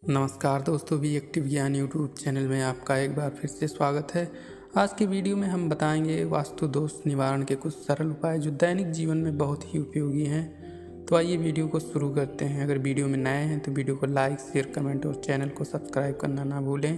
नमस्कार दोस्तों, we active ज्ञान यूट्यूब चैनल में आपका एक बार फिर से स्वागत है। आज के वीडियो में हम बताएंगे वास्तु दोष निवारण के कुछ सरल उपाय जो दैनिक जीवन में बहुत ही उपयोगी हैं। तो आइए वीडियो को शुरू करते हैं। अगर वीडियो में नए हैं तो वीडियो को लाइक, शेयर, कमेंट और चैनल को सब्सक्राइब करना ना भूलें।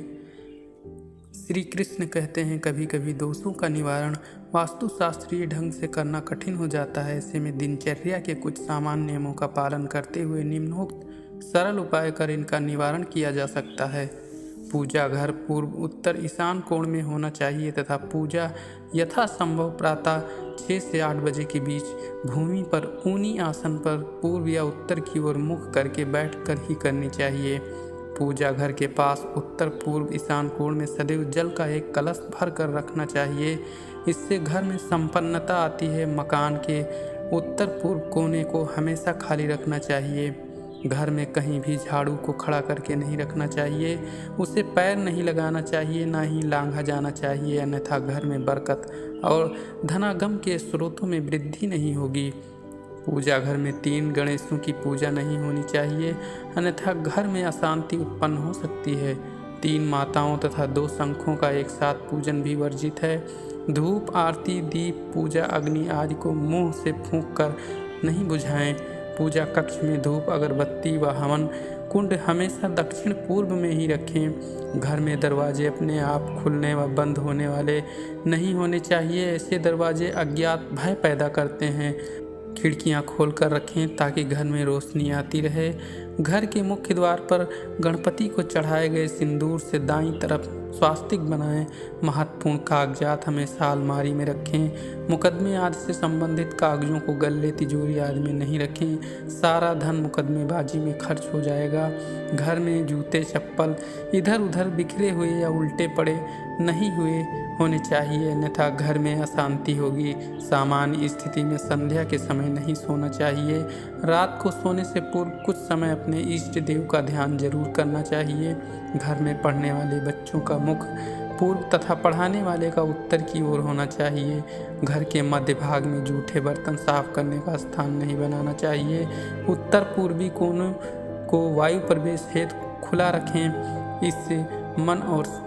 श्री कृष्ण कहते हैं, कभी कभी दोषों का निवारण वास्तुशास्त्रीय ढंग से करना कठिन हो जाता है। ऐसे में दिनचर्या के कुछ सामान्य नियमों का पालन करते हुए निम्नोक्त सरल उपाय कर इनका निवारण किया जा सकता है। पूजा घर पूर्व उत्तर ईशान कोण में होना चाहिए तथा पूजा यथासंभव प्रातः 6 से 8 बजे के बीच भूमि पर ऊनी आसन पर पूर्व या उत्तर की ओर मुख करके बैठकर ही करनी चाहिए। पूजा घर के पास उत्तर पूर्व ईशान कोण में सदैव जल का एक कलश भर कर रखना चाहिए। इससे घर में संपन्नता आती है। मकान के उत्तर पूर्व कोने को हमेशा खाली रखना चाहिए। घर में कहीं भी झाड़ू को खड़ा करके नहीं रखना चाहिए। उसे पैर नहीं लगाना चाहिए, ना ही लांघा जाना चाहिए, अन्यथा घर में बरकत और धनागम के स्रोतों में वृद्धि नहीं होगी। पूजा घर में 3 गणेशों की पूजा नहीं होनी चाहिए, अन्यथा घर में अशांति उत्पन्न हो सकती है। 3 माताओं तथा 2 शंखों का एक साथ पूजन भी वर्जित है। धूप, आरती, दीप, पूजा अग्नि आदि को मुंह से फूंक कर नहीं बुझाएं। पूजा कक्ष में धूप, अगरबत्ती व हवन कुंड हमेशा दक्षिण पूर्व में ही रखें। घर में दरवाजे अपने आप खुलने व बंद होने वाले नहीं होने चाहिए। ऐसे दरवाजे अज्ञात भय पैदा करते हैं। खिड़कियां खोलकर रखें ताकि घर में रोशनी आती रहे। घर के मुख्य द्वार पर गणपति को चढ़ाए गए सिंदूर से दाईं तरफ स्वास्तिक बनाएं। महत्वपूर्ण कागजात हमेशा अलमारी में रखें। मुकदमे आदि से संबंधित कागजों को गल्ले, तिजोरी आदि में नहीं रखें। सारा धन मुकदमेबाजी में खर्च हो जाएगा। घर में जूते, चप्पल इधर उधर बिखरे हुए या उल्टे पड़े नहीं हुए होने चाहिए, अन्यथा घर में अशांति होगी। सामान्य स्थिति में संध्या के समय नहीं सोना चाहिए। रात को सोने से पूर्व कुछ समय अपने इष्ट देव का ध्यान जरूर करना चाहिए। घर में पढ़ने वाले बच्चों का मुख पूर्व तथा पढ़ाने वाले का उत्तर की ओर होना चाहिए। घर के मध्य भाग में जूठे बर्तन साफ करने का स्थान नहीं बनाना चाहिए। उत्तर पूर्वी कोनों को वायु प्रवेश हेतु खुला रखें। इससे मन और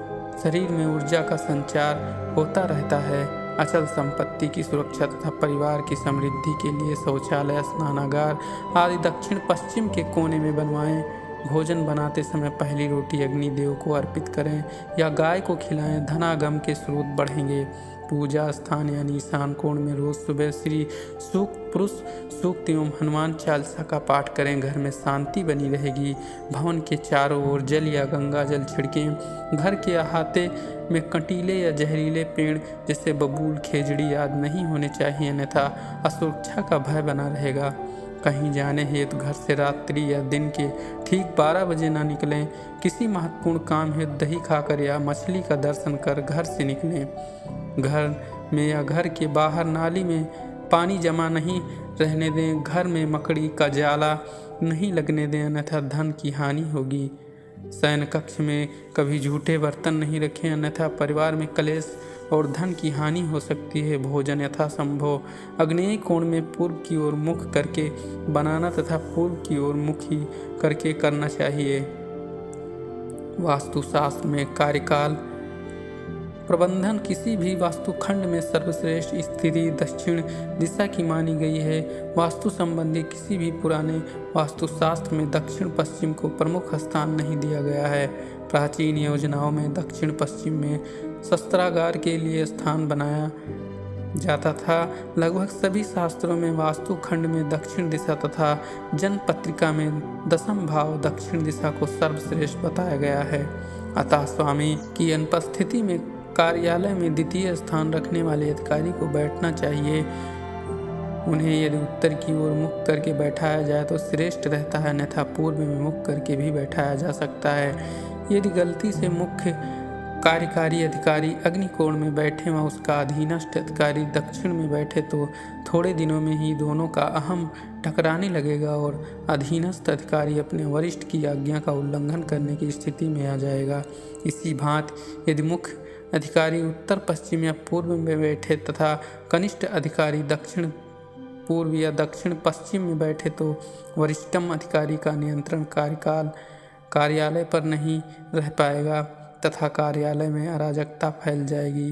शरीर में ऊर्जा का संचार होता रहता है। अचल संपत्ति की सुरक्षा तथा परिवार की समृद्धि के लिए शौचालय, स्नानागार आदि दक्षिण पश्चिम के कोने में बनवाएं। भोजन बनाते समय पहली रोटी अग्निदेव को अर्पित करें या गाय को खिलाएं। धनागम के स्रोत बढ़ेंगे। पूजा स्थान यानी ईशान कोण में रोज सुबह श्री सूक्त, पुरुष सूक्त एवं हनुमान चालीसा का पाठ करें। घर में शांति बनी रहेगी। भवन के चारों ओर जल या गंगा जल छिड़कें। घर के अहाते में कंटीले या जहरीले पेड़ जैसे बबूल, खेजड़ी आदि नहीं होने चाहिए, अन्यथा असुरक्षा का भय बना रहेगा। कहीं जाने हेतु घर से रात्रि या दिन के ठीक 12 बजे ना निकलें। किसी महत्वपूर्ण काम हेतु दही खाकर या मछली का दर्शन कर घर से निकलें। घर में या घर के बाहर नाली में पानी जमा नहीं रहने दें। घर में मकड़ी का जाला नहीं लगने दें, अन्यथा धन की हानि होगी। शयन कक्ष में कभी झूठे बर्तन नहीं रखें, अन्यथा परिवार में कलेश और धन की हानि हो सकती है। भोजन यथासंभव आग्नेय कोण में पूर्व की ओर मुख करके बनाना तथा पूर्व की ओर मुखी करके करना चाहिए। वास्तुशास्त्र में कार्यकाल प्रबंधन किसी भी वास्तुखंड में सर्वश्रेष्ठ स्थिति दक्षिण दिशा की मानी गई है। वास्तु संबंधी किसी भी पुराने वास्तुशास्त्र में दक्षिण पश्चिम को प्रमुख स्थान नहीं दिया गया है। प्राचीन योजनाओं में दक्षिण पश्चिम में शस्त्रागार के लिए स्थान बनाया जाता था। लगभग सभी शास्त्रों में वास्तुखंड में दक्षिण दिशा तथा जन पत्रिका में दशम भाव दक्षिण दिशा को सर्वश्रेष्ठ बताया गया है। अतः स्वामी की अनुपस्थिति में कार्यालय में द्वितीय स्थान रखने वाले अधिकारी को बैठना चाहिए। उन्हें यदि उत्तर की ओर मुख करके बैठाया जाए तो श्रेष्ठ रहता है, अन्यथा पूर्व में मुख करके भी बैठाया जा सकता है। यदि गलती से मुख्य कार्यकारी अधिकारी अग्निकोण में बैठे व उसका अधीनस्थ अधिकारी दक्षिण में बैठे तो थोड़े दिनों में ही दोनों का अहम टकराने लगेगा और अधीनस्थ अधिकारी अपने वरिष्ठ की आज्ञा का उल्लंघन करने की स्थिति में आ जाएगा। इसी भांति यदि मुख्य अधिकारी उत्तर पश्चिम या पूर्व में बैठे तथा कनिष्ठ अधिकारी दक्षिण पूर्व या दक्षिण पश्चिम में बैठे तो वरिष्ठतम अधिकारी का नियंत्रण कार्यकाल कार्यालय पर नहीं रह पाएगा तथा कार्यालय में अराजकता फैल जाएगी।